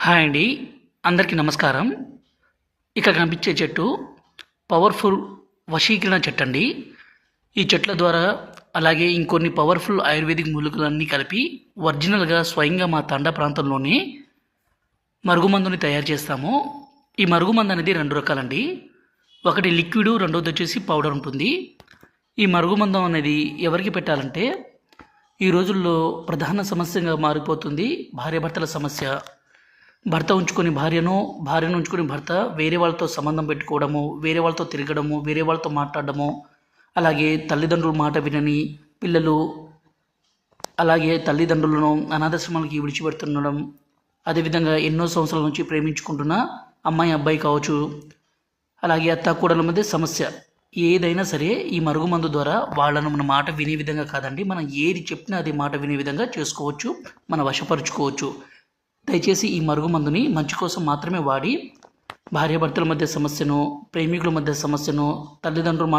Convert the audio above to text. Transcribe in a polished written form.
Hi అండి. అందరికీ నమస్కారం. ఇక్కడ కనిపించే చెట్టు పవర్‌ఫుల్ వశీకరణ చెట్టండి. ఈ చెట్ల ద్వారా అలాగే ఇంకొన్ని పవర్‌ఫుల్ ఆయుర్వేదిక్ మూలికలన్నీ కలిపి ఒరిజినల్‌గా స్వయంగా మా తండా ప్రాంతంలోనే మరుగుమందుని తయారు చేస్తాము. ఈ మరుగుమందు అనేది 2 రకాలండి. ఒకటి లిక్విడు, రెండోదొచ్చేసి పౌడర్ ఉంటుంది. ఈ మరుగుమందం అనేది ఎవరికి పెట్టాలంటే ఈ రోజుల్లో ప్రధాన సమస్యగా మారిపోతుంది భార్యాభర్తల సమస్య. భర్త ఉంచుకొని భార్యను, భార్యను ఉంచుకొని భర్త వేరే వాళ్ళతో సంబంధం పెట్టుకోవడము, వేరే వాళ్ళతో తిరగడము, వేరే వాళ్ళతో మాట్లాడడము, అలాగే తల్లిదండ్రుల మాట వినని పిల్లలు, అలాగే తల్లిదండ్రులను అనాథాశ్రమాలకి విడిచిపెడుతుండడం, అదేవిధంగా ఎన్నో సంవత్సరాల నుంచి ప్రేమించుకుంటున్న అమ్మాయి అబ్బాయి కావచ్చు, అలాగే అత్తాకోడళ్ళ మధ్య సమస్య ఏదైనా సరే ఈ మరుగుమందు ద్వారా వాళ్ళను మన మాట వినే విధంగా కాదండి, మనం ఏది చెప్పినా అది మాట వినే విధంగా చేసుకోవచ్చు, మన వశపరుచుకోవచ్చు. దయచేసి ఈ మరుగుమందుని మంచి కోసం మాత్రమే వాడి భార్యాభర్తల మధ్య సమస్యను, ప్రేమికుల మధ్య సమస్యను, తల్లిదండ్రుల మాట